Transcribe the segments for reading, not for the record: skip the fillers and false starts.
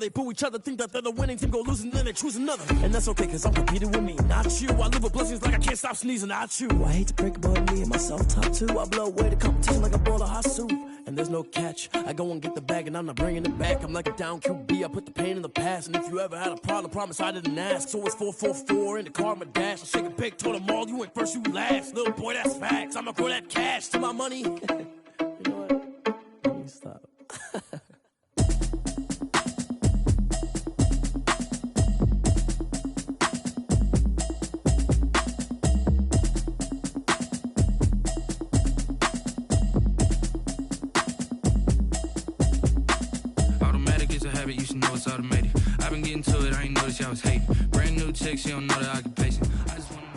They boo each other, think that they're the winning team, go losing, then they choose another. And that's okay, cause I'm competing with me, not you. I live with blessings like I can't stop sneezing, not you. I hate to break it, but me and myself top two. I blow away the competition like a bowl of hot soup. And there's no catch. I go and get the bag and I'm not bringing it back. I'm like a down QB, I put the pain in the past. And if you ever had a problem, promise I didn't ask. So it's 4-4-4 in the car, my dash. I shake a big, told them all, you ain't first, you last. Little boy, that's facts. I'ma throw that cash to my money. You know what? Let me stop. You should know it's automated. I've been getting to it, I ain't noticed y'all was hating. Brand new chick, she don't know the occupation. I just wanna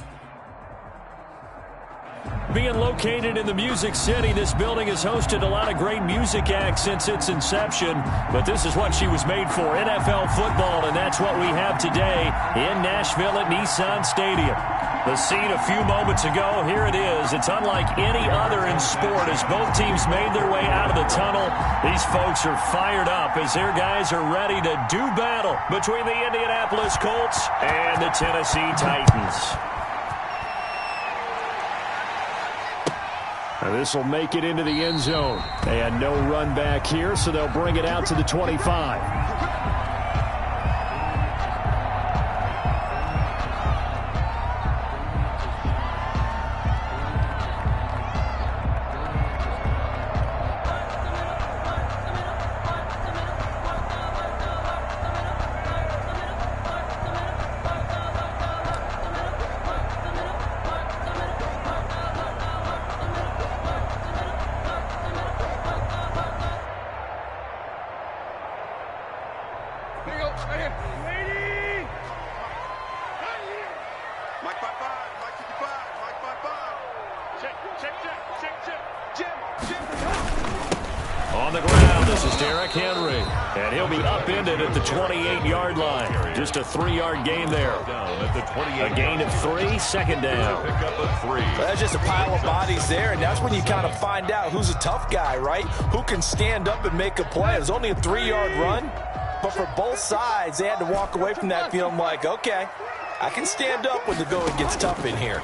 Being located in the Music City, this building has hosted a lot of great music acts since its inception, but this is what she was made for, NFL football, and that's what we have today in Nashville at Nissan Stadium. The scene a few moments ago, here it is. It's unlike any other in sport as both teams made their way out of the tunnel. These folks are fired up as their guys are ready to do battle between the Indianapolis Colts and the Tennessee Titans. This will make it into the end zone. And no run back here, so they'll bring it out to the 25. On the ground, this is Derrick Henry, and he'll be upended at the 28-yard line. Just a 3-yard gain there. A gain of 3, second down. That's just a pile of bodies there, and that's when you kind of find out who's a tough guy, right? Who can stand up and make a play. It was only a 3-yard run, but for both sides, they had to walk away from that feeling like, okay, I can stand up when the going gets tough in here.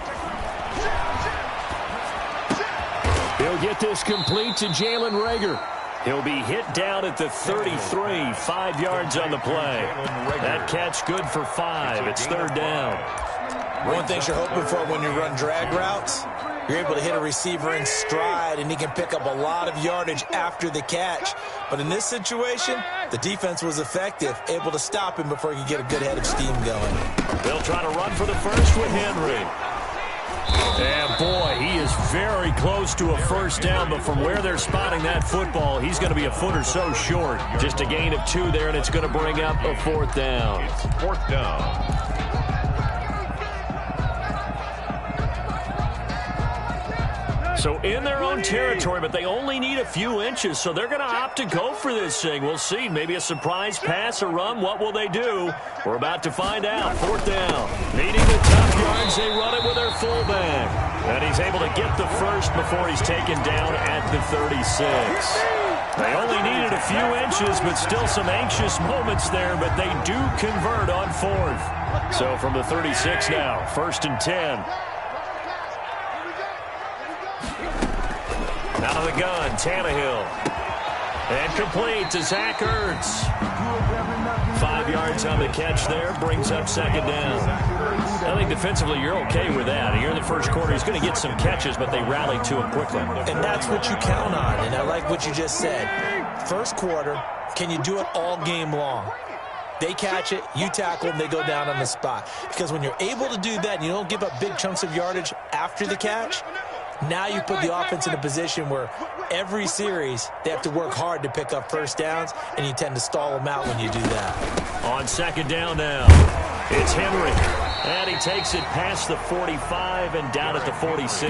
He'll get this complete to Jalen Reagor. He'll be hit down at the 33, 5 yards on the play. That catch good for 5. It's third down. One thing you're hoping for when you run drag routes, you're able to hit a receiver in stride, and he can pick up a lot of yardage after the catch. But in this situation, the defense was effective, able to stop him before he could get a good head of steam going. They'll try to run for the first with Henry. And, boy, he is very close to a first down, but from where they're spotting that football, he's going to be a foot or so short. Just a gain of 2 there, and it's going to bring up a fourth down. It's fourth down. So in their own territory, but they only need a few inches, so they're going to opt to go for this thing. We'll see. Maybe a surprise pass or run. What will they do? We're about to find out. Fourth down. Needing the tough yards, they run it with their fullback. And he's able to get the first before he's taken down at the 36. They only needed a few inches, but still some anxious moments there, but they do convert on fourth. So from the 36 now, first and 10. Out of the gun, Tannehill. And complete to Zach Ertz. 5 yards on the catch there, brings up second down. I think defensively you're okay with that. Here in the first quarter, he's going to get some catches, but they rallied to him quickly. And that's what you count on, and I like what you just said. First quarter, can you do it all game long? They catch it, you tackle them, they go down on the spot. Because when you're able to do that and you don't give up big chunks of yardage after the catch, now you put the offense in a position where every series they have to work hard to pick up first downs, and you tend to stall them out when you do that. On second down now, it's Henry. And he takes it past the 45 and down at the 46.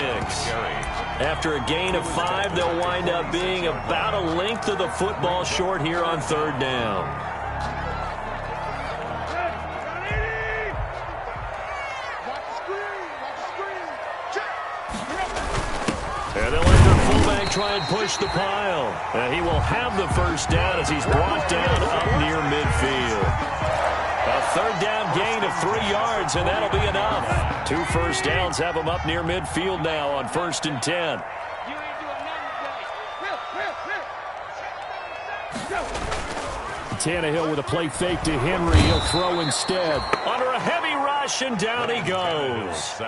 After a gain of 5, they'll wind up being about a length of the football short here on third down. And they'll let their fullback try and push the pile. And he will have the first down as he's brought down up near midfield. yards, and that'll be enough. 2 first downs have them up near midfield now on 1st and 10. Tannehill with a play fake to Henry. He'll throw instead. Under a heavy rush, and down he goes.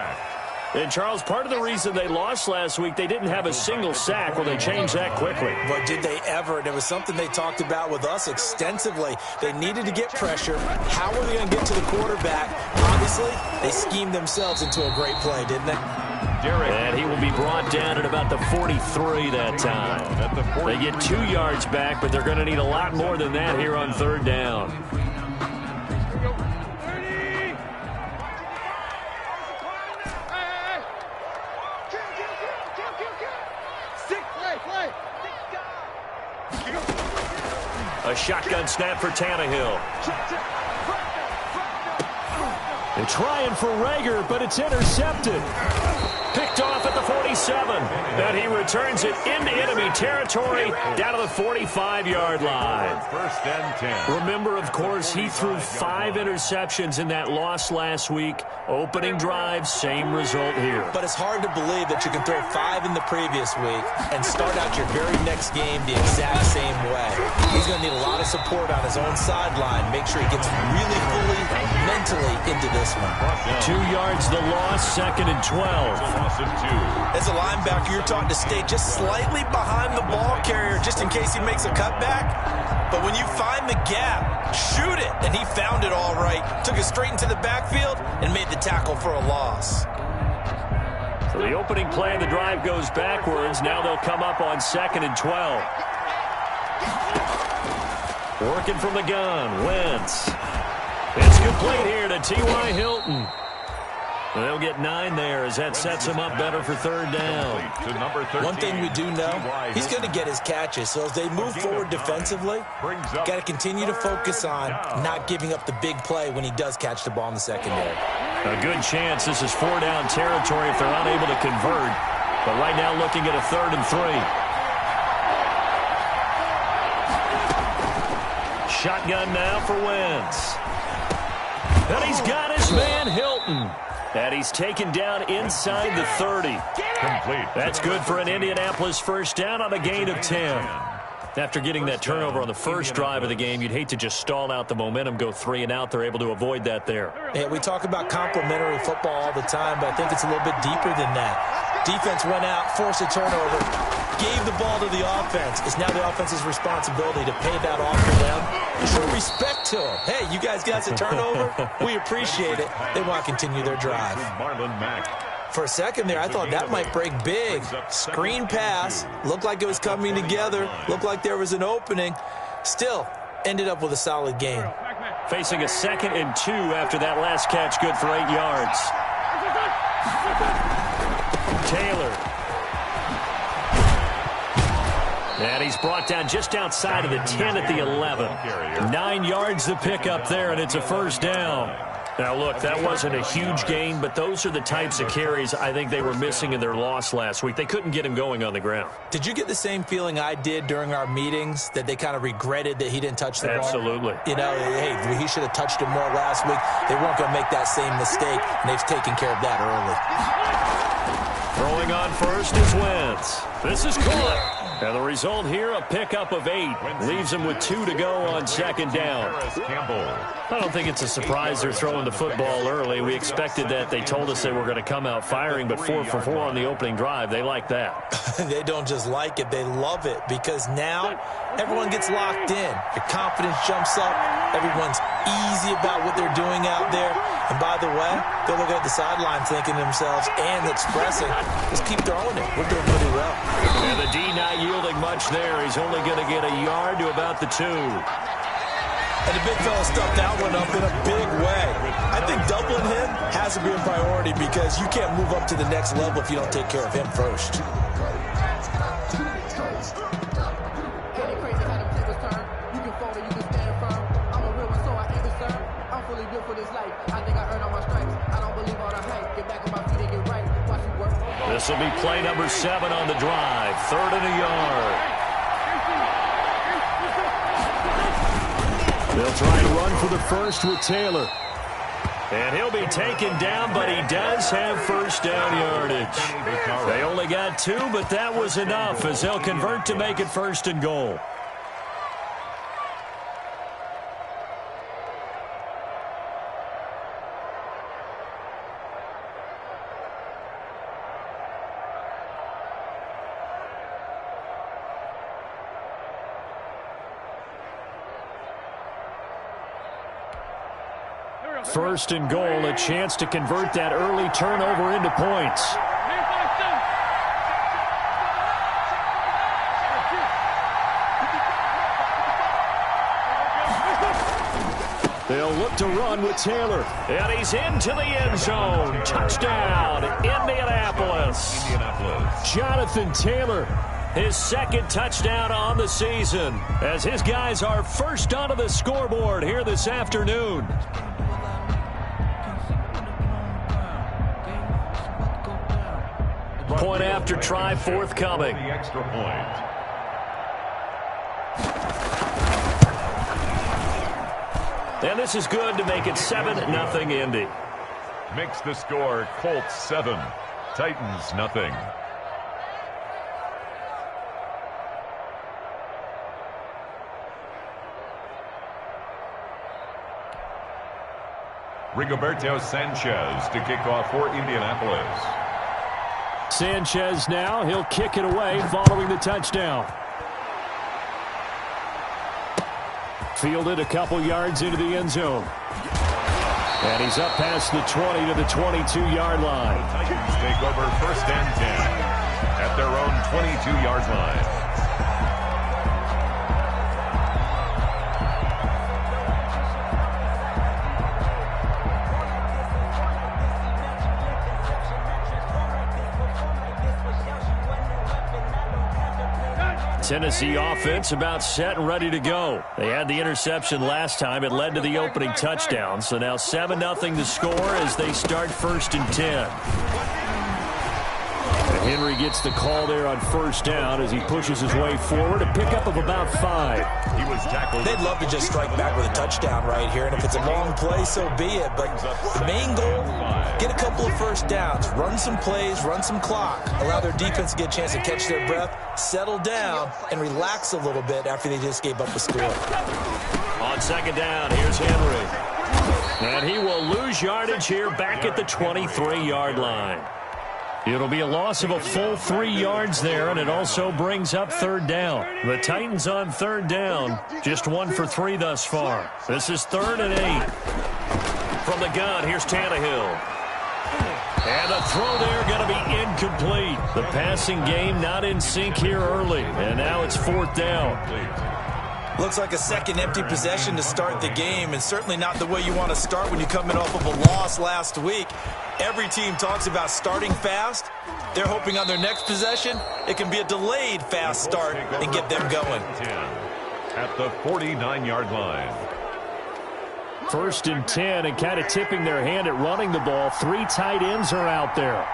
And, Charles, part of the reason they lost last week, they didn't have a single sack. Well, they changed that quickly. But did they ever? And it was something they talked about with us extensively. They needed to get pressure. How were they going to get to the quarterback? Obviously, they schemed themselves into a great play, didn't they? And he will be brought down at about the 43 that time. They get 2 yards back, but they're going to need a lot more than that here on 3rd down. A shotgun snap for Tannehill. They're trying for Rager, but it's intercepted. Picked off at the 47. And he returns it into enemy territory down to the 45-yard line. 1st and 10. Remember, of course, he threw 5 interceptions in that loss last week. Opening drive, same result here. But it's hard to believe that you can throw 5 in the previous week and start out your very next game the exact same way. He's going to need a lot of support on his own sideline. Make sure he gets really fully mentally into this one. 2 yards the loss, 2nd and 12. As a linebacker, you're taught to stay just slightly behind the ball carrier just in case he makes a cutback. But when you find the gap, shoot it. And he found it all right. Took it straight into the backfield and made the tackle for a loss. So the opening play of the drive goes backwards. Now they'll come up on 2nd and 12. Working from the gun, Wentz. It's complete here to T.Y. Hilton. They'll get 9 there as that sets him up better for 3rd down. One thing we do know, he's going to get his catches. So as they move forward defensively, got to continue to focus on not giving up the big play when he does catch the ball in the secondary. A good chance this is 4-down territory if they're unable to convert. But right now looking at a 3rd and 3. Shotgun now for Wentz. And he's got his man Hilton. And he's taken down inside the 30. Complete. That's good for an Indianapolis first down on a gain of 10. After getting that turnover on the first drive of the game, you'd hate to just stall out the momentum, go 3 and out. They're able to avoid that there. Yeah, we talk about complementary football all the time, but I think it's a little bit deeper than that. Defense went out, forced a turnover, gave the ball to the offense. It's now the offense's responsibility to pay that off for them. Show respect to them. Hey, you guys got a turnover? We appreciate it. They want to continue their drive. Marlon Mack. For a second there, I thought that might break big. Screen pass. Looked like it was coming together. Looked like there was an opening. Still, ended up with a solid game. Facing a 2nd and 2 after that last catch, good for 8 yards. Taylor. And he's brought down just outside of the 10 at the 11. 9 yards to pick up there, and it's a first down. Now, look, that wasn't a huge gain, but those are the types of carries I think they were missing in their loss last week. They couldn't get him going on the ground. Did you get the same feeling I did during our meetings, that they kind of regretted that he didn't touch the ball? Absolutely. You know, hey, he should have touched it more last week. They weren't going to make that same mistake, and they've taken care of that early. Throwing on first is Wentz. This is caught. And the result here, a pickup of 8. Leaves him with 2 to go on 2nd down. I don't think it's a surprise they're throwing the football early. We expected that. They told us they were going to come out firing, but 4 for 4 on the opening drive. They like that. They don't just like it, they love it, because now everyone gets locked in. Your confidence jumps up. Everyone's easy about what they're doing out there. And by the way, they'll look at the sideline thinking to themselves and expressing, just keep throwing it. We're doing pretty well. And the D not yielding much there. He's only going to get a yard to about the 2. And the big fella stuffed that one up in a big way. I think doubling him has to be a priority, because you can't move up to the next level if you don't take care of him first. This will be play number 7 on the drive. 3rd and a yard. They'll try and run for the first with Taylor. And he'll be taken down, but he does have first down yardage. They only got 2, but that was enough as they'll convert to make it 1st and goal. First and goal, a chance to convert that early turnover into points. They'll look to run with Taylor. And he's into the end zone. Touchdown, Indianapolis. Jonathan Taylor. His 2nd touchdown on the season as his guys are first onto the scoreboard here this afternoon. Point after try forthcoming. The extra point. And this is good to make it 7-0 Indy. Makes the score Colts 7, Titans nothing. Rigoberto Sanchez to kick off for Indianapolis. Sanchez now, he'll kick it away following the touchdown. Fielded a couple yards into the end zone. And he's up past the 20 to the 22-yard line. The Titans take over 1st and 10 at their own 22-yard line. Tennessee offense about set and ready to go. They had the interception last time. It led to the opening touchdown. So now 7-0 to score as they start 1st and 10. Henry gets the call there on 1st down as he pushes his way forward. A pickup of about 5. He was tackled. They'd love to just strike back with a touchdown right here, and if it's a long play, so be it. But the main goal, get a couple of 1st downs, run some plays, run some clock, allow their defense to get a chance to catch their breath, settle down, and relax a little bit after they just gave up a score. On 2nd down, here's Henry. And he will lose yardage here back at the 23-yard line. It'll be a loss of a full 3 yards there, and it also brings up 3rd down. The Titans on 3rd down, just 1 for 3 thus far. This is 3rd and 8. From the gun, here's Tannehill. And the throw there going to be incomplete. The passing game not in sync here early, and now it's 4th down. Looks like a second empty possession to start the game, and certainly not the way you want to start when you're coming off of a loss last week. Every team talks about starting fast. They're hoping on their next possession, it can be a delayed fast start and get them going. At the 49-yard line. 1st and 10, and kind of tipping their hand at running the ball. 3 tight ends are out there.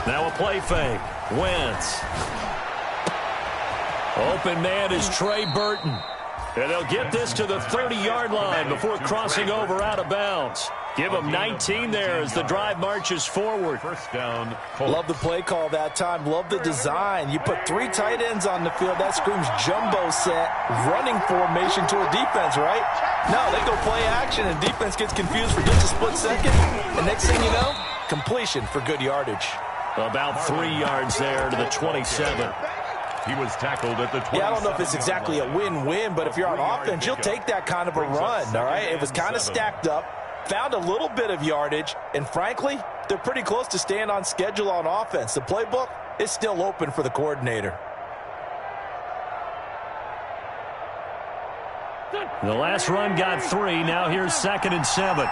Now a play fake. Wentz. Open man is Trey Burton. And they'll get this to the 30-yard line before crossing over out of bounds. Give them 19 there as the drive marches forward. 1st down. Colts. Love the play call that time. Love the design. You put 3 tight ends on the field. That screams jumbo set, running formation to a defense, right? No, they go play action, and defense gets confused for just a split second. And next thing you know, completion for good yardage. About 3 yards there to the 27. He was tackled at the 27. Yeah, I don't know if it's exactly a win-win, but if you're on offense, you'll take that kind of a run, all right? It was kind of stacked up, found a little bit of yardage, and frankly, they're pretty close to staying on schedule on offense. The playbook is still open for the coordinator. The last run got 3. Now here's 2nd and 7.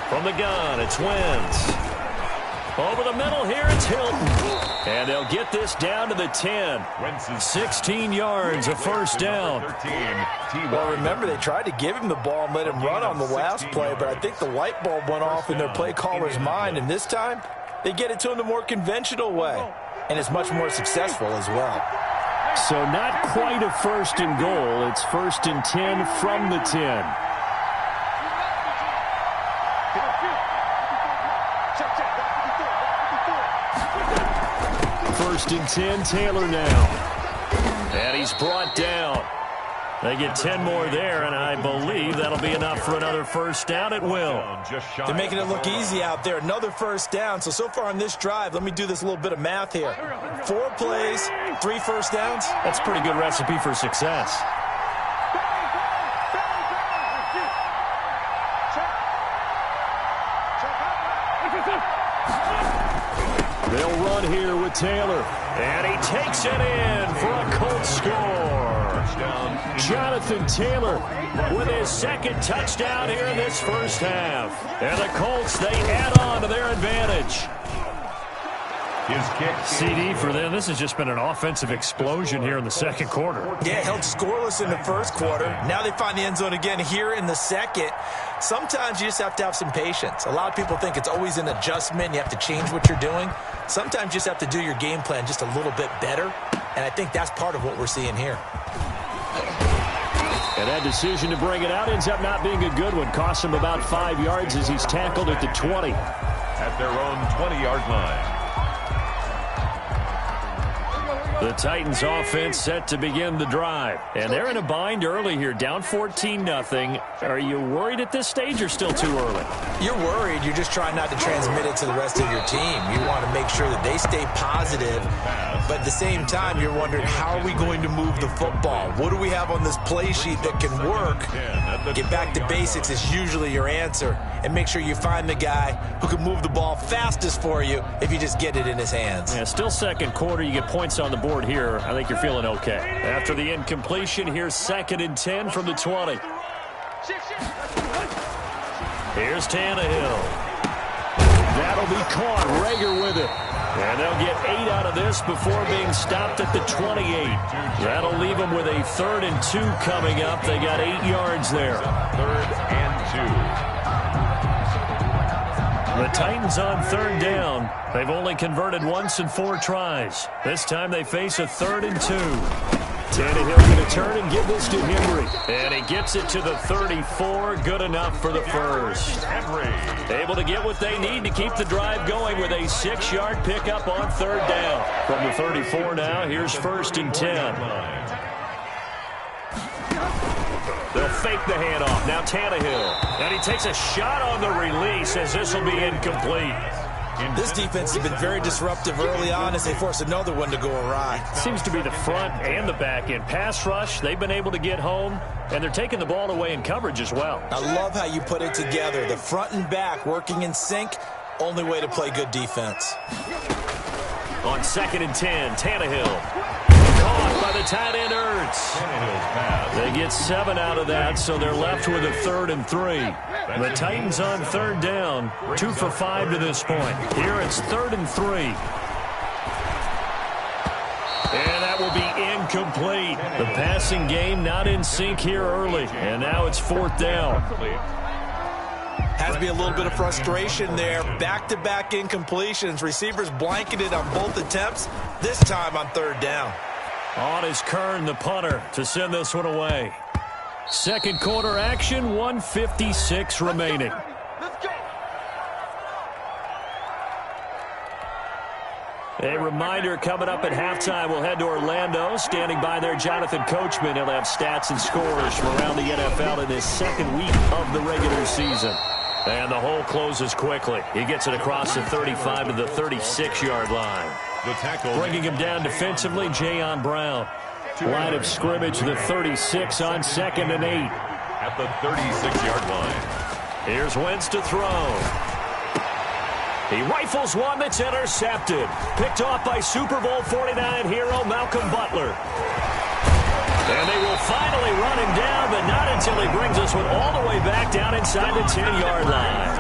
From the gun, it's Wentz. Over the middle here, it's Hilton. And they'll get this down to the 10. 16 yards, a first down. Well, remember, they tried to give him the ball and let him run on the last play, but I think the light bulb went off in their play caller's mind, and this time they get it to him the more conventional way, and it's much more successful as well. So not quite a first and goal. It's first and 10 from the 10. First and 10, Taylor now. And he's brought down. They get 10 more there, and I believe that'll be enough for another first down. It will. They're making it look easy out there. Another first down. So far on this drive, let me do this little bit of math here. 4 plays, 3 first downs. That's a pretty good recipe for success. They'll run here with Taylor. And he takes it in for a Colts score. Jonathan Taylor with his second touchdown here in this first half. And the Colts, they add on to their advantage. His kick. CD for them. This has just been an offensive explosion here in the second quarter. Yeah, held scoreless in the first quarter. Now they find the end zone again here in the second. Sometimes you just have to have some patience. A lot of people think it's always an adjustment. You have to change what you're doing. Sometimes you just have to do your game plan just a little bit better. And I think that's part of what we're seeing here. And that decision to bring it out ends up not being a good one. Costs him about 5 yards as he's tackled at the 20. At their own 20-yard line. The Titans offense set to begin the drive. And they're in a bind early here, down 14-0. Are you worried at this stage or still too early? You're worried. You're just trying not to transmit it to the rest of your team. You want to make sure that they stay positive. But at the same time, you're wondering, how are we going to move the football? What do we have on this play sheet that can work? Get back to basics is usually your answer. And make sure you find the guy who can move the ball fastest for you if you just get it in his hands. Yeah, still second quarter. You get points on the board here. I think you're feeling okay. After the incompletion, here's 2nd and 10 from the 20. Here's Tannehill. That'll be caught. Rager with it. And they'll get 8 out of this before being stopped at the 28. That'll leave them with a 3rd and 2 coming up. They got 8 yards there. 3rd and 2. The Titans on 3rd down. They've only converted once in 4 tries. This time they face a 3rd and 2. Tannehill going to turn and give this to Henry. And he gets it to the 34. Good enough for the first. Able to get what they need to keep the drive going with a 6-yard pickup on 3rd down. From the 34 now, here's 1st and 10. They'll fake the handoff. Now Tannehill. And he takes a shot on the release as this will be incomplete. This defense has been very disruptive early on as they force another one to go awry. Seems to be the front and the back end. Pass rush, they've been able to get home, and they're taking the ball away in coverage as well. I love how you put it together. The front and back working in sync, only way to play good defense. On 2nd and 10, Tannehill. Caught by the tight end Ertz. They get 7 out of that, so they're left with a 3rd and 3. The Titans on 3rd down, 2 for 5 to this point. Here it's 3rd and 3. And that will be incomplete. The passing game not in sync here early, and now it's 4th down. Has to be a little bit of frustration there. Back-to-back incompletions. Receivers blanketed on both attempts, this time on 3rd down. On is Kern, the punter, to send this one away. Second quarter action, 1:56 remaining. A reminder, coming up at halftime, we'll head to Orlando. Standing by there, Jonathan Coachman. He'll have stats and scores from around the NFL in his 2nd week of the regular season. And the hole closes quickly. He gets it across the 35 to the 36-yard line. The tackle. Bringing him down defensively, Jayon Brown. Line of scrimmage, the 36 on 2nd and 8. At the 36-yard line. Here's Wentz to throw. He rifles one that's intercepted. Picked off by Super Bowl 49 hero Malcolm Butler. And they will finally run him down, but not until he brings this one all the way back down inside the 10-yard line.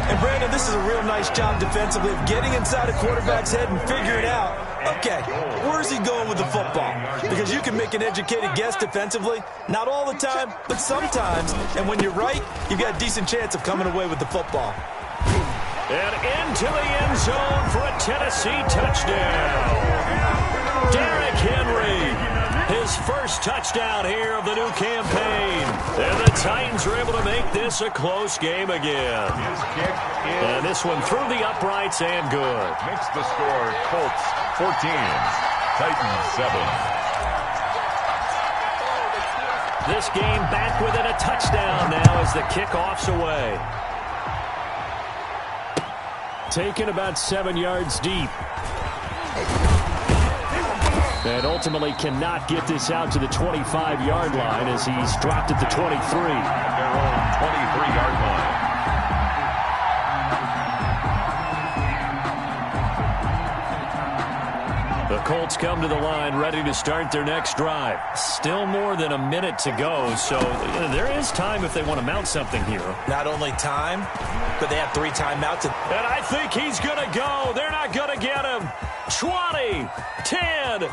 And, Brandon, this is a real nice job defensively of getting inside a quarterback's head and figuring out, okay, where's he going with the football? Because you can make an educated guess defensively. Not all the time, but sometimes. And when you're right, you've got a decent chance of coming away with the football. And into the end zone for a Tennessee touchdown. Derrick Henry. His first touchdown here of the new campaign. And the Titans are able to make this a close game again. And this one through the uprights and good. Makes the score Colts 14, Titans 7. This game back within a touchdown now as the kickoff's away. Taken about 7 yards deep. And ultimately cannot get this out to the 25-yard line as he's dropped at the 23. At their own 23-yard line. The Colts come to the line ready to start their next drive. Still more than a minute to go, so there is time if they want to mount something here. Not only time, but they have 3 timeouts. And I think he's going to go. They're not going to get him. 20, 10,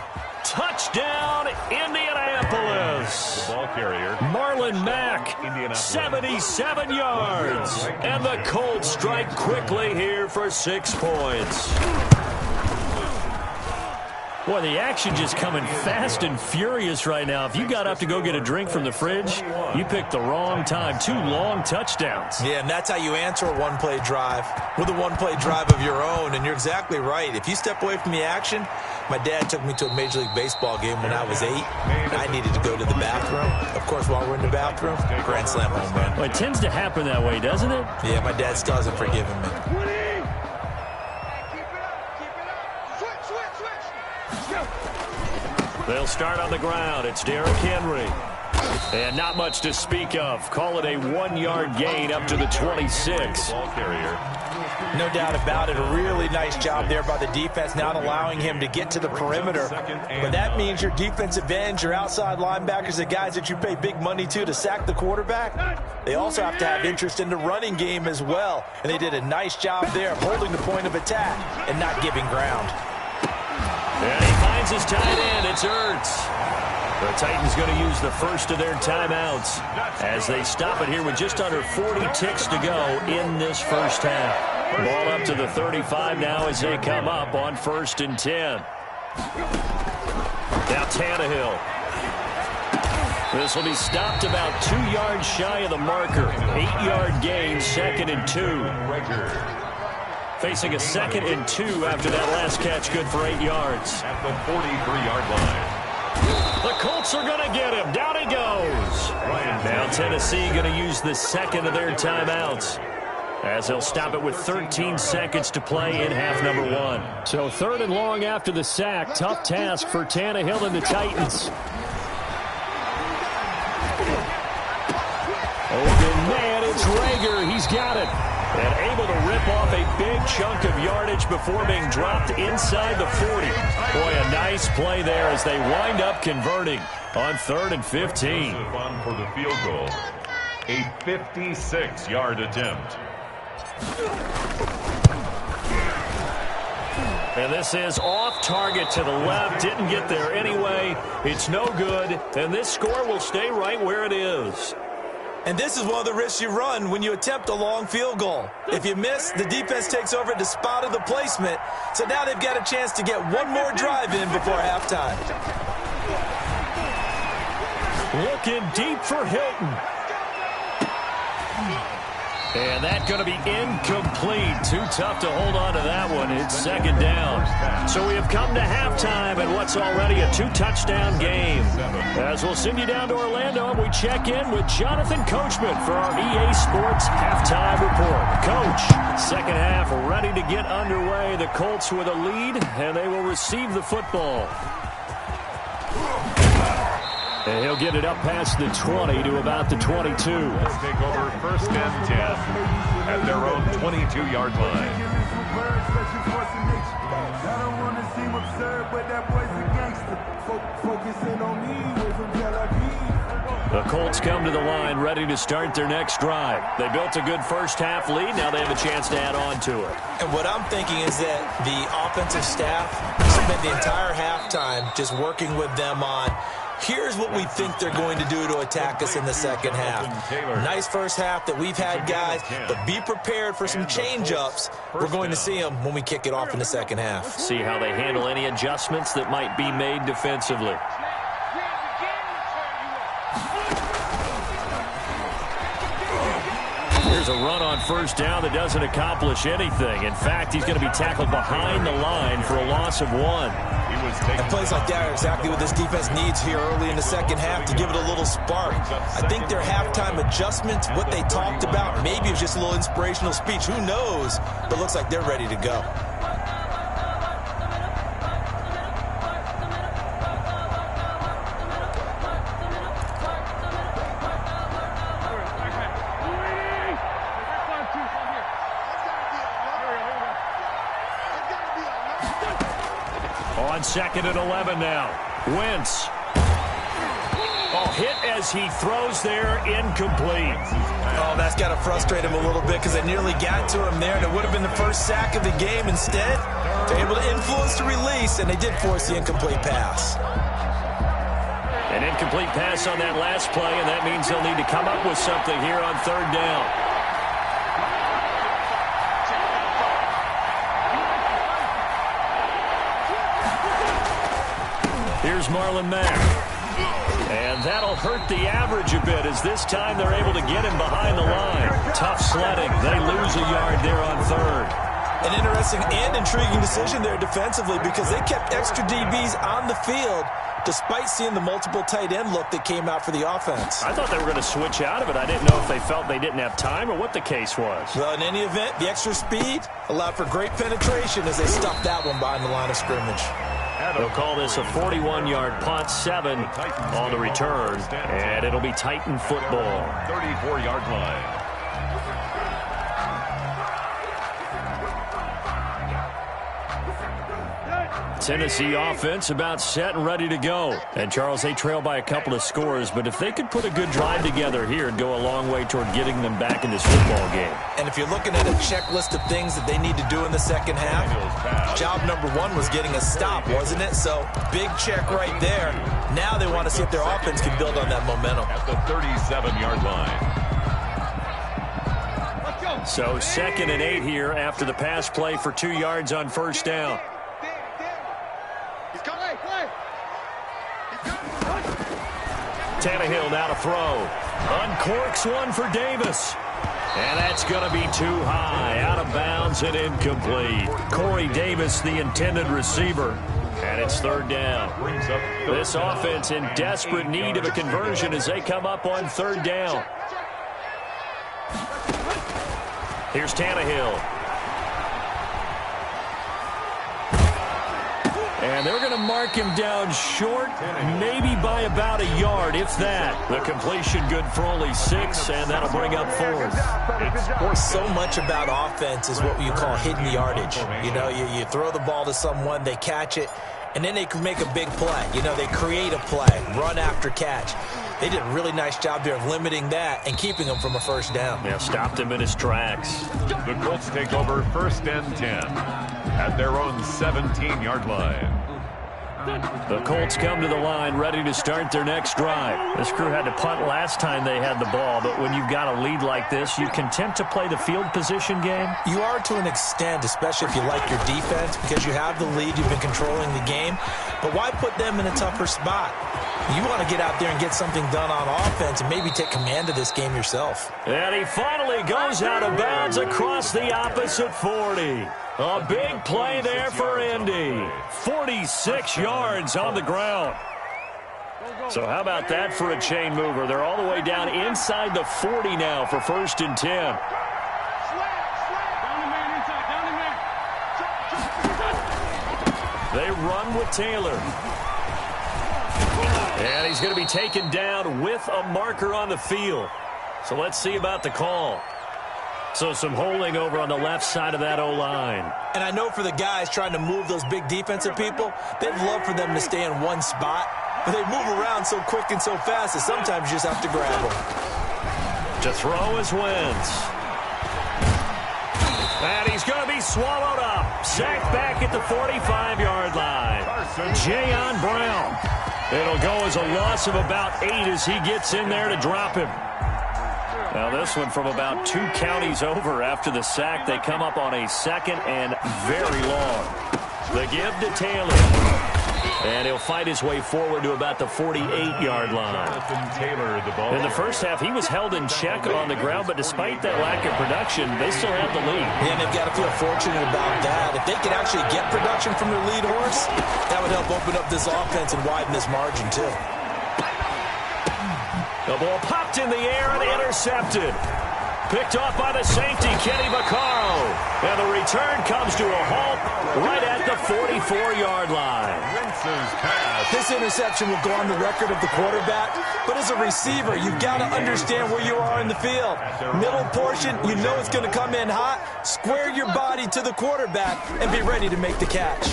touchdown, Indianapolis. The ball carrier. Marlon Mack, 77 yards. And the Colts strike quickly here for 6 points. Boy, the action just coming fast and furious right now. If you got up to go get a drink from the fridge, you picked the wrong time. 2 long touchdowns. Yeah, and that's how you answer a one-play drive with a one-play drive of your own. And you're exactly right. If you step away from the action, my dad took me to a Major League Baseball game when I was 8. I needed to go to the bathroom. Of course, while we're in the bathroom, grand slam home run. Well, it tends to happen that way, doesn't it? Yeah, my dad still hasn't forgiven me. They'll start on the ground. It's Derrick Henry. And not much to speak of. Call it a 1-yard gain up to the 26. Ball carrier. No doubt about it. A really nice job there by the defense, not allowing him to get to the perimeter. But that means your defensive ends, your outside linebackers, the guys that you pay big money to sack the quarterback, they also have to have interest in the running game as well. And they did a nice job there of holding the point of attack and not giving ground. And he finds his tight end. It's Ertz. The Titans going to use the first of their timeouts as they stop it here with just under 40 ticks to go in this first half. Ball up to the 35 now as they come up on 1st and 10. Now Tannehill. This will be stopped about 2 yards shy of the marker. 8-yard gain, 2nd and 2. Facing a 2nd and 2 after that last catch, good for 8 yards. At the 43-yard line. The Colts are going to get him. Down he goes. Now Tennessee going to use the second of their timeouts as they'll stop it with 13 seconds to play in half number 1. So 3rd and long after the sack. Tough task for Tannehill and the Titans. Open man, it's Rager. He's got it. And able to rip off a big chunk of yardage before being dropped inside the 40. Boy, a nice play there as they wind up converting on 3rd and 15. For the field goal, a 56-yard attempt. And this is off target to the left. Didn't get there anyway. It's no good. And this score will stay right where it is. And this is one of the risks you run when you attempt a long field goal. If you miss, the defense takes over at the spot of the placement. So now they've got a chance to get one more drive in before halftime. Looking deep for Hilton. And that's going to be incomplete. Too tough to hold on to that one. It's 2nd down. So we have come to halftime in what's already a 2-touchdown game. As we'll send you down to Orlando, and we check in with Jonathan Coachman for our EA Sports Halftime Report. Coach, second half ready to get underway. The Colts with a lead, and they will receive the football. And he'll get it up past the 20 to about the 22. Let's take over 1st and 10 at their own 22-yard line. I don't want to seem absurd, but that boy's a gangster. Focusing on me, way from Tel Aviv. The Colts come to the line ready to start their next drive. They built a good first-half lead. Now they have a chance to add on to it. And what I'm thinking is that the offensive staff spent the entire halftime just working with them on, here's what we think they're going to do to attack us in the second half. Nice first half that we've had, guys, but be prepared for some change-ups. We're going to see them when we kick it off in the second half. See how they handle any adjustments that might be made defensively. Here's a run on first down that doesn't accomplish anything. In fact, he's going to be tackled behind the line for a loss of 1. And plays like that are exactly what this defense needs here early in the second half to give it a little spark. I think their halftime adjustments, what they talked about, maybe it was just a little inspirational speech. Who knows? But it looks like they're ready to go. On 2nd and 11 now. Wentz. Oh, hit as he throws there, incomplete. Oh, that's got to frustrate him a little bit because they nearly got to him there, and it would have been the first sack of the game. Instead, they're able to influence the release, and they did force the incomplete pass. An incomplete pass on that last play, and that means they'll need to come up with something here on 3rd down. Here's Marlon Mack. And that'll hurt the average a bit as this time they're able to get him behind the line. Tough sledding. They lose a yard there on 3rd. An interesting and intriguing decision there defensively because they kept extra DBs on the field despite seeing the multiple tight end look that came out for the offense. I thought they were going to switch out of it. I didn't know if they felt they didn't have time or what the case was. Well, in any event, the extra speed allowed for great penetration as they stuffed that one behind the line of scrimmage. They'll call this a 41-yard punt, 7 on the return, and it'll be Titan football. 34-yard line. Tennessee offense about set and ready to go. And, Charles, they trail by a couple of scores, but if they could put a good drive together here, it'd go a long way toward getting them back in this football game. And if you're looking at a checklist of things that they need to do in the second half, job number 1 was getting a stop, wasn't it? So, big check right there. Now they want to see if their offense can build on that momentum. At the 37-yard line. So, 2nd and 8 here after the pass play for 2 yards on first down. Tannehill now to throw. Uncorks one for Davis. And that's going to be too high. Out of bounds and incomplete. Corey Davis, the intended receiver. And it's 3rd down. This offense in desperate need of a conversion as they come up on 3rd down. Here's Tannehill. And they're going to mark him down short, maybe by about a yard, if that. The completion good for only 6, and that'll bring up 4th. So much about offense is what you call hidden yardage. You know, you throw the ball to someone, they catch it, and then they can make a big play. You know, they create a play, run after catch. They did a really nice job there of limiting that and keeping him from a first down. Yeah, stopped him in his tracks. The Colts take over 1st and 10 at their own 17-yard line. The Colts come to the line ready to start their next drive. This crew had to punt last time they had the ball, but when you've got a lead like this, you content to play the field position game? You are to an extent, especially if you like your defense, because you have the lead, you've been controlling the game. But why put them in a tougher spot? You want to get out there and get something done on offense and maybe take command of this game yourself. And he finally goes out of bounds across the opposite 40. A big play there for Indy. 46 yards on the ground. So how about that for a chain mover? They're all the way down inside the 40 now for 1st and 10. They run with Taylor. And he's going to be taken down with a marker on the field. So let's see about the call. So some holding over on the left side of that O-line. And I know for the guys trying to move those big defensive people, they'd love for them to stay in one spot. but they move around so quick and so fast that sometimes you just have to grab them. To throw is Wentz. And he's going to be swallowed up. Sacked back at the 45-yard line. Jayon Brown. It'll go as a loss of about 8 as he gets in there to drop him. Now this one from about 2 counties over after the sack. They come up on a 2nd and very long. The give to Taylor. And he'll fight his way forward to about the 48-yard line. In the first half, he was held in check on the ground, but despite that lack of production, they still have the lead. Yeah, and they've got to feel fortunate about that. If they could actually get production from their lead horse, that would help open up this offense and widen this margin, too. The ball popped in the air and intercepted. Picked off by the safety, Kenny Vaccaro. And the return comes to a halt right at the 44-yard line. This interception will go on the record of the quarterback, but as a receiver, you've got to understand where you are in the field. Middle portion, you know it's going to come in hot. Square your body to the quarterback and be ready to make the catch.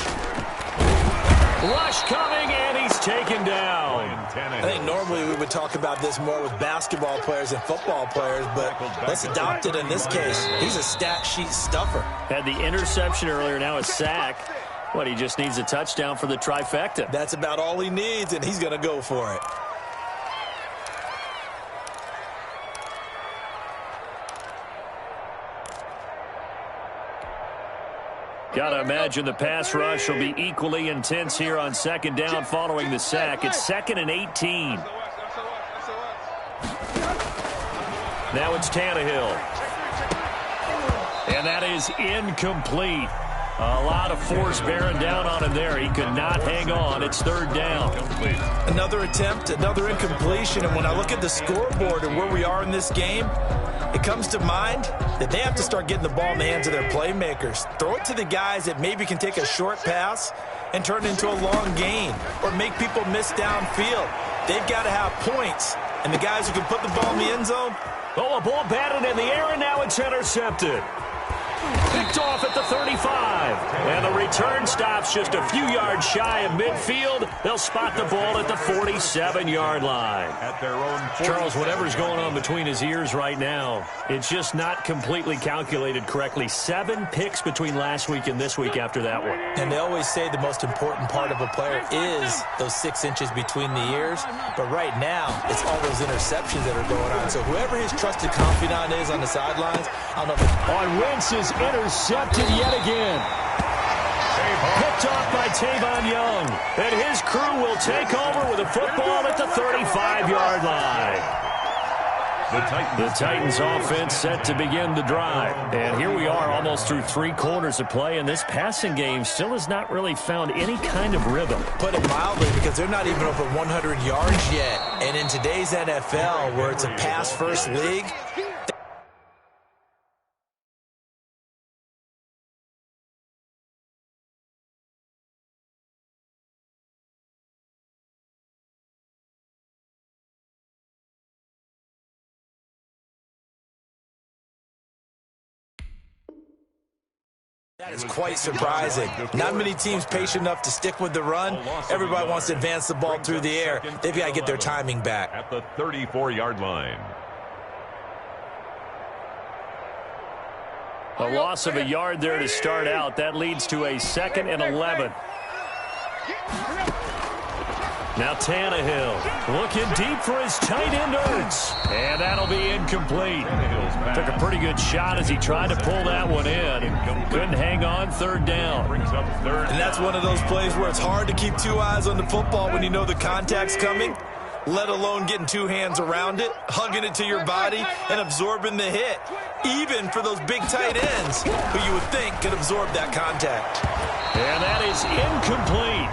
Rush coming, and he's taken down. I think normally we would talk about this more with basketball players and football players, but let's adopt it in this case. He's a stat sheet stuffer. Had the interception earlier, now a sack. What, he just needs a touchdown for the trifecta. That's about all he needs, and he's going to go for it. Got to imagine the pass rush will be equally intense here on 2nd down following the sack. It's 2nd and 18. Now it's Tannehill. And that is incomplete. A lot of force bearing down on him there. He could not hang on. It's 3rd down. Another attempt, another incompletion. And when I look at the scoreboard and where we are in this game, it comes to mind that they have to start getting the ball in the hands of their playmakers. Throw it to the guys that maybe can take a short pass and turn it into a long gain or make people miss downfield. They've got to have points. And the guys who can put the ball in the end zone. Oh, a ball batted in the air, and now it's intercepted. Picked off at the 35. And the return stops just a few yards shy of midfield. They'll spot the ball at the 47-yard line. Charles, whatever's going on between his ears right now, it's just not completely calculated correctly. 7 picks between last week and this week after that one. And they always say the most important part of a player is those 6 inches between the ears. But right now, it's all those interceptions that are going on. So whoever his trusted confidant is on the sidelines, I don't know if it's on Wentz's intercepted yet again. Picked off by Tavon Young. And his crew will take over with a football at the 35-yard line. The Titans offense set to begin the drive. And here we are almost through 3 quarters of play, and this passing game still has not really found any kind of rhythm. Put it mildly, because they're not even over 100 yards yet. And in today's NFL, where it's a pass-first league, that is quite surprising. Not many teams patient enough to stick with the run. Everybody wants to advance the ball through the air. They've got to get their timing back. At the 34-yard line. A loss of a yard there to start out. That leads to a 2nd and 11. Now Tannehill looking deep for his tight end Ertz. And that'll be incomplete. Took a pretty good shot as he tried to pull that one in. Couldn't hang on. 3rd down. And that's one of those plays where it's hard to keep 2 eyes on the football when you know the contact's coming, let alone getting 2 hands around it, hugging it to your body, and absorbing the hit. Even for those big tight ends who you would think could absorb that contact. And that is incomplete.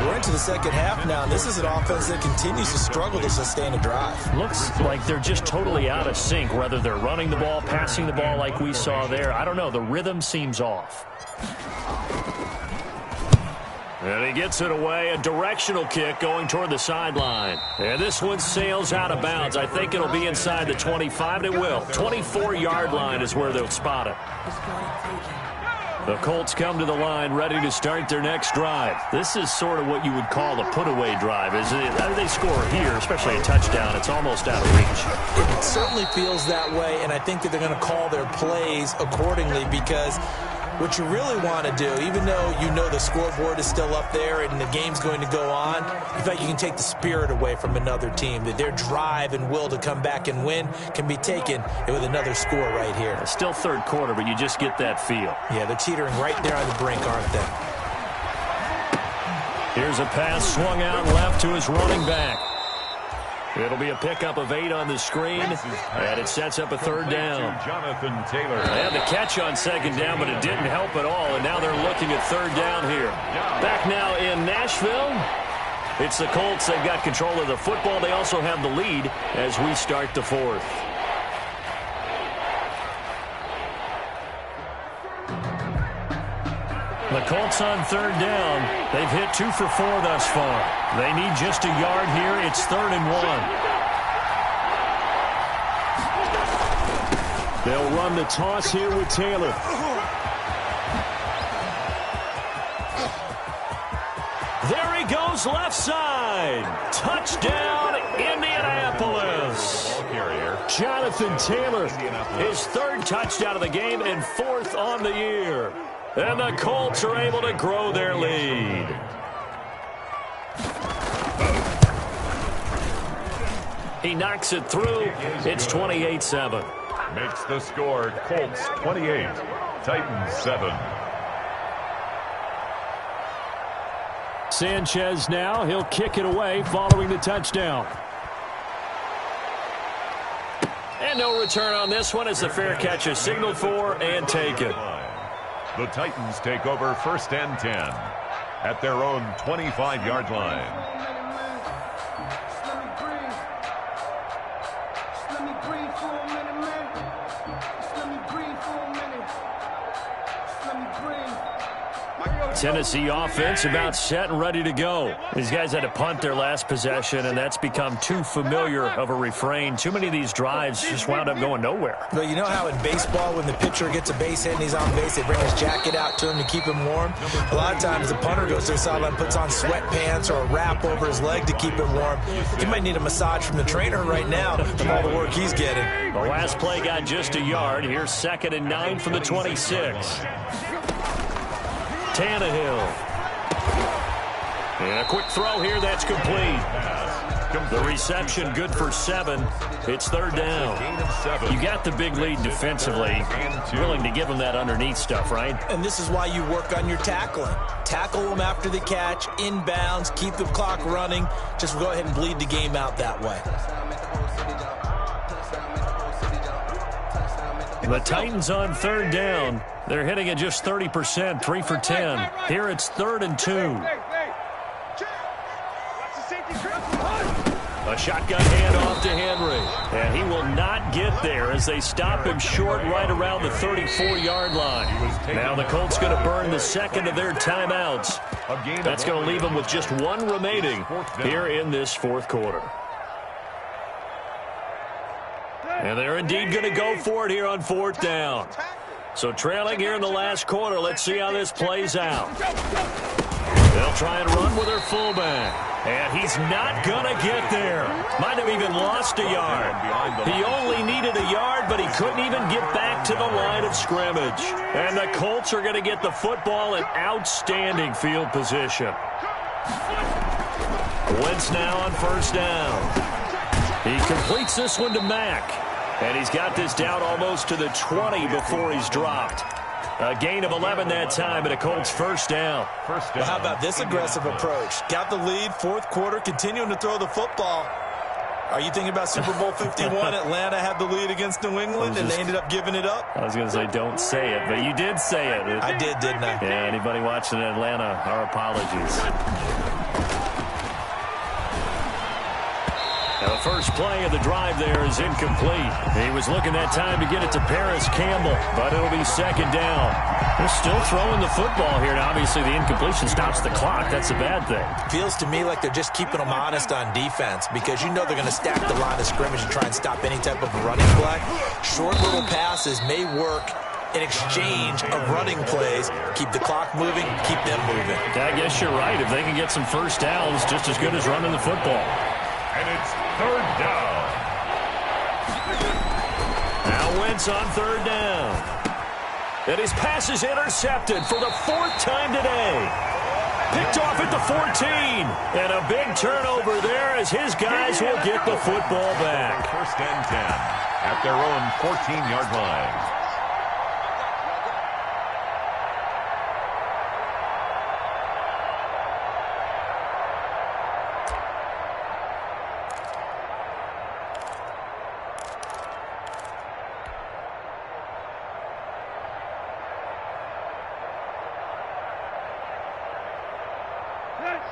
We're into the 2nd half now, and this is an offense that continues to struggle to sustain a drive. Looks like they're just totally out of sync, whether they're running the ball, passing the ball like we saw there. I don't know. The rhythm seems off. And he gets it away, a directional kick going toward the sideline. And this one sails out of bounds. I think it'll be inside the 25, and it will. 24-yard line is where they'll spot it. The Colts come to the line ready to start their next drive. This is sort of what you would call a put-away drive. They score here, especially a touchdown, it's almost out of reach. It certainly feels that way, and I think that they're going to call their plays accordingly, because what you really want to do, even though you know the scoreboard is still up there and the game's going to go on, in fact, you can take the spirit away from another team, that their drive and will to come back and win can be taken with another score right here. It's still third quarter, but you just get that feel. Yeah, they're teetering right there on the brink, aren't they? Here's a pass swung out left to his running back. It'll be a pickup of 8 on the screen, and it sets up a third down. Jonathan Taylor. They had the catch on second down, but it didn't help at all, and now they're looking at third down here. Back now in Nashville, it's the Colts. They've got control of the football. They also have the lead as we start the fourth. The Colts on third down. They've hit 2 for 4 thus far. They need just a yard here. It's 3rd and 1. They'll run the toss here with Taylor. There he goes, left side. Touchdown, Indianapolis. Ball carrier. Jonathan Taylor, his 3rd touchdown of the game and 4th on the year. And the Colts are able to grow their lead. He knocks it through. It's 28-7. Makes the score Colts 28, Titans 7. Sanchez now. He'll kick it away following the touchdown. And no return on this one as the fair catch is signaled for and taken. The Titans take over 1st and 10 at their own 25-yard line. Tennessee offense about set and ready to go. These guys had to punt their last possession, and that's become too familiar of a refrain. Too many of these drives just wound up going nowhere. But you know how in baseball, when the pitcher gets a base hit and he's on base, they bring his jacket out to him to keep him warm? A lot of times the punter goes to the sideline, puts on sweatpants or a wrap over his leg to keep him warm. He might need a massage from the trainer right now from all the work he's getting. The last play got just a yard. Here's 2nd and 9 from the 26. Tannehill. And a quick throw here, that's complete. The reception good for 7. It's 3rd down. You got the big lead defensively. Willing to give them that underneath stuff, right? And this is why you work on your tackling. Tackle them after the catch, inbounds, keep the clock running. Just go ahead and bleed the game out that way. The Titans on 3rd down. They're hitting at just 30%, 3 for 10. Here it's 3rd and 2. A shotgun handoff to Henry. And he will not get there as they stop him short right around the 34-yard line. Now the Colts going to burn the 2nd of their timeouts. That's going to leave them with just 1 remaining here in this 4th quarter. And they're indeed going to go for it here on 4th down. So trailing here in the last quarter, let's see how this plays out. They'll try and run with their fullback. And he's not going to get there. Might have even lost a yard. He only needed a yard, but he couldn't even get back to the line of scrimmage. And the Colts are going to get the football in outstanding field position. Wentz now on 1st down. He completes this one to Mack. And he's got this down almost to the 20 before he's dropped. A gain of 11 that time, and a Colts 1st down. Well, how about this aggressive approach? Got the lead, 4th quarter, continuing to throw the football. Are you thinking about Super Bowl 51? Atlanta had the lead against New England, and they ended up giving it up? I was going to say don't say it, but you did say it. I did, didn't I? Yeah, anybody watching Atlanta, our apologies. Now the first play of the drive there is incomplete. He was looking that time to get it to Paris Campbell, but it'll be 2nd down. They're still throwing the football here. Now, obviously, the incompletion stops the clock. That's a bad thing. Feels to me like they're just keeping them honest on defense because you know they're going to stack the line of scrimmage and try and stop any type of running play. Short little passes may work an exchange of running plays. Keep the clock moving, keep them moving. I guess you're right. If they can get some first downs, just as good as running the football. And it's third down. Now Wentz on third down. And his pass is intercepted for the 4th time today. Picked off at the 14. And a big turnover there as his guys will get the football back. First and 10 at their own 14-yard line.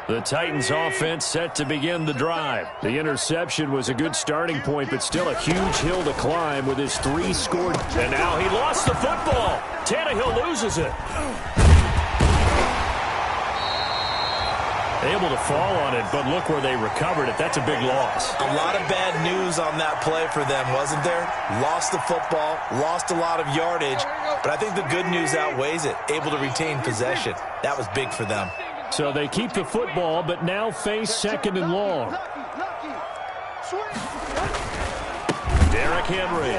The Titans offense set to begin the drive. The interception was a good starting point, but still a huge hill to climb with his 3 scored. And now he lost the football. Tannehill loses it. Able to fall on it, but look where they recovered it. That's a big loss. A lot of bad news on that play for them, wasn't there? Lost the football, lost a lot of yardage, but I think the good news outweighs it. Able to retain possession. That was big for them. So they keep the football, but now face 2nd and long. Derrick Henry.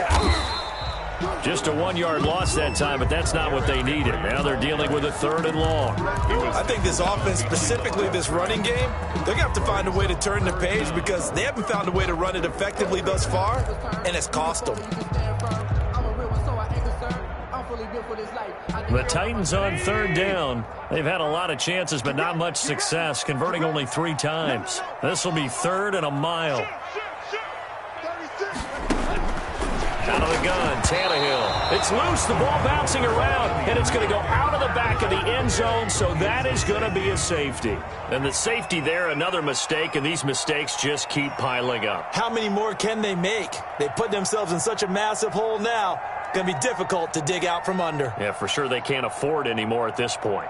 Just a 1-yard loss that time, but that's not what they needed. Now they're dealing with a 3rd and long. I think this offense, specifically this running game, they're going to have to find a way to turn the page because they haven't found a way to run it effectively thus far, and it's cost them. The Titans on 3rd down. They've had a lot of chances, but not much success, converting only 3 times. This will be 3rd and a mile. Out of the gun, Tannehill. It's loose, the ball bouncing around, and it's going to go out of the back of the end zone, so that is going to be a safety. And the safety there, another mistake, and these mistakes just keep piling up. How many more can they make? They put themselves in such a massive hole now. Going to be difficult to dig out from under. Yeah, for sure they can't afford anymore at this point.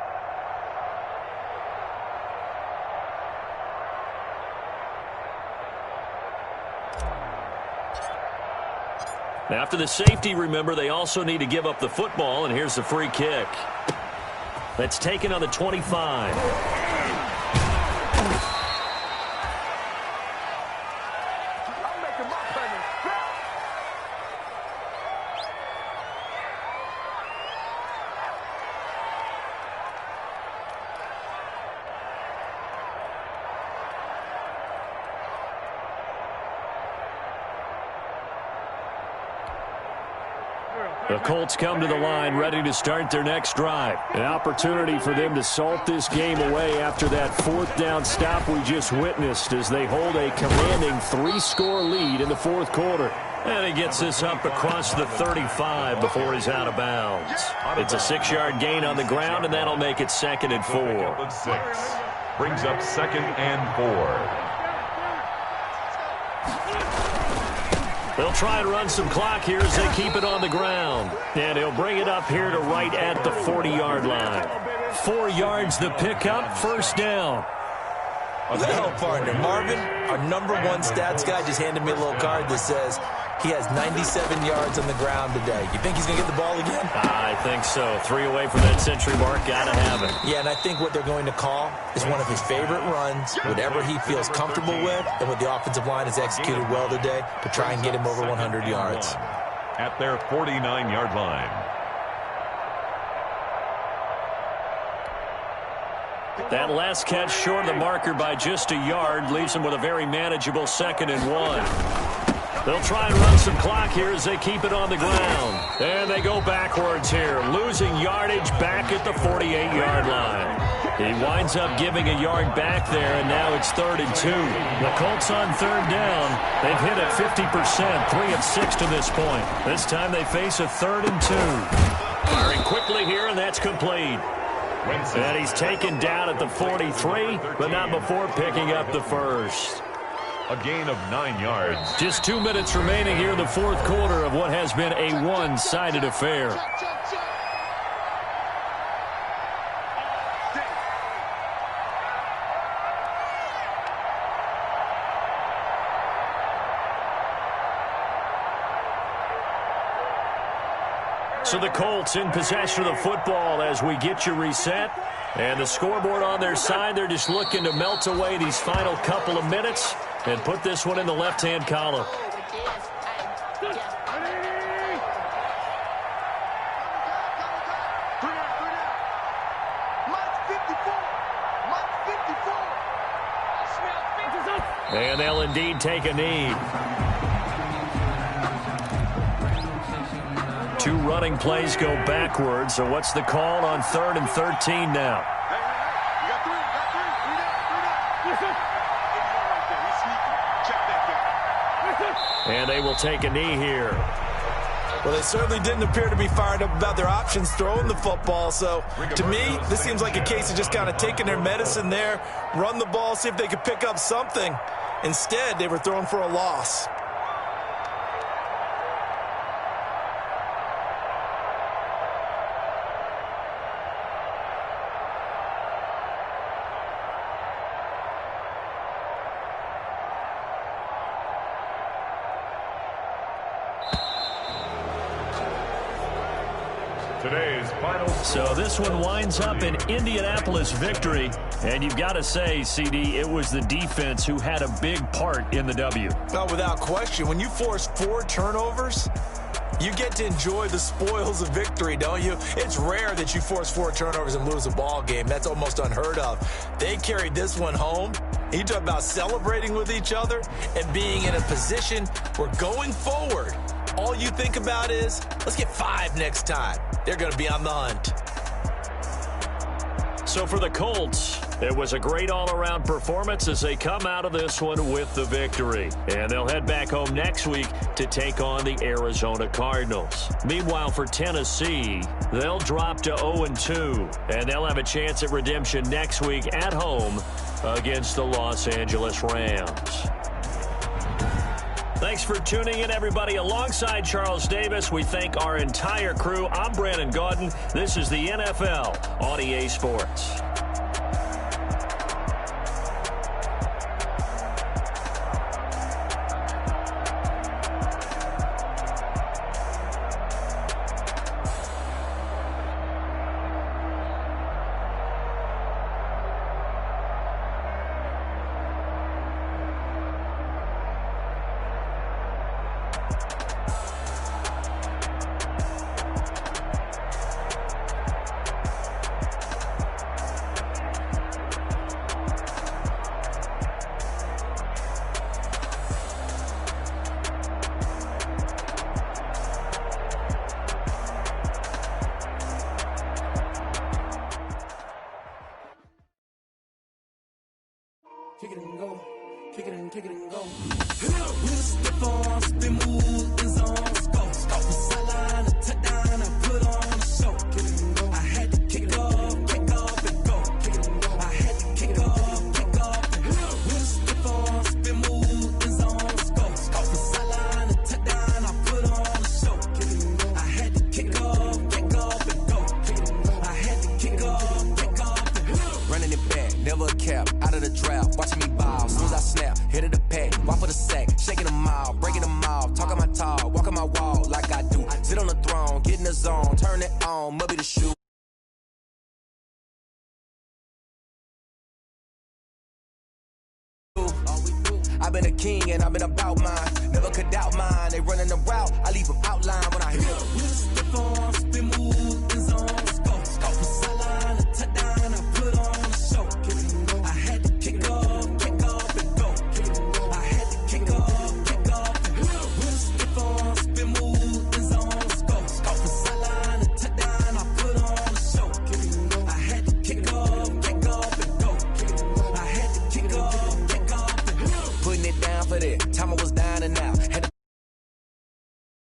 After the safety, remember, they also need to give up the football, and here's the free kick. That's taken on the 25. The Colts come to the line ready to start their next drive. An opportunity for them to salt this game away after that 4th down stop we just witnessed as they hold a commanding 3-score lead in the 4th quarter. And he gets this up across the 35 before he's out of bounds. It's a 6-yard gain on the ground, and that'll make it 2nd and 4. Brings up 2nd and 4. They'll try and run some clock here as they keep it on the ground. And he'll bring it up here to right at the 40-yard line. 4 yards the pickup, 1st down. Well, partner, Marvin, our #1 stats guy, just handed me a little card that says he has 97 yards on the ground today. You think he's going to get the ball again? I think so. 3 away from that century mark. Got to have it. Yeah, and I think what they're going to call is one of his favorite runs, whatever he feels comfortable with, and what the offensive line has executed well today to try and get him over 100 yards. At their 49-yard line. That last catch short of the marker by just a yard leaves him with a very manageable 2nd and 1. They'll try and run some clock here as they keep it on the ground. And they go backwards here, losing yardage back at the 48-yard line. He winds up giving a yard back there, and now it's 3rd and 2. The Colts on 3rd down. They've hit at 50%, 3 of 6 to this point. This time they face a 3rd and 2. Firing quickly here, and that's complete. And he's taken down at the 43, but not before picking up the 1st. A gain of 9 yards. Just 2 minutes remaining here in the 4th quarter of what has been a one-sided affair. So the Colts in possession of the football as we get you reset. And the scoreboard on their side, they're just looking to melt away these final couple of minutes and put this one in the left-hand column. And they'll indeed take a knee. 2 running plays go backwards. So what's the call on 3rd and 13 now? And they will take a knee here. Well, they certainly didn't appear to be fired up about their options throwing the football. So, to me, this seems like a case of just kind of taking their medicine there, run the ball, see if they could pick up something. Instead, they were throwing for a loss. So this one winds up an Indianapolis victory. And you've got to say, CD, it was the defense who had a big part in the W. Oh, without question. When you force 4 turnovers, you get to enjoy the spoils of victory, don't you? It's rare that you force 4 turnovers and lose a ball game. That's almost unheard of. They carried this one home. You talk about celebrating with each other and being in a position where going forward, all you think about is, let's get 5 next time. They're going to be on the hunt. So for the Colts, it was a great all-around performance as they come out of this one with the victory. And they'll head back home next week to take on the Arizona Cardinals. Meanwhile, for Tennessee, they'll drop to 0-2, and they'll have a chance at redemption next week at home against the Los Angeles Rams. Thanks for tuning in, everybody. Alongside Charles Davis, we thank our entire crew. I'm Brandon Gaudin. This is the NFL on EA Sports. Kick it and go. Kick it and go. With the form, spin move, is on scope. Sideline, a touchdown, I put on a show. Kick it and go. I had to kick off and go. Kick it and go. I had to kick off and go. With the form, spin move, is on scope. Sideline, a touchdown, I put on a show. Kick it and go. I had to kick off and go. Kick it and go. I had to kick off and go. Running it back, never a cap, out of the draft, watching me ball. Soon as I snap, hit of the pack, walk for the sack, shaking them out, breaking them off, talking my talk, walking my wall like I do. Sit on the throne, get in the zone, turn it on, mubby the shoe. I've been a king and I've been about mine, never could doubt mine.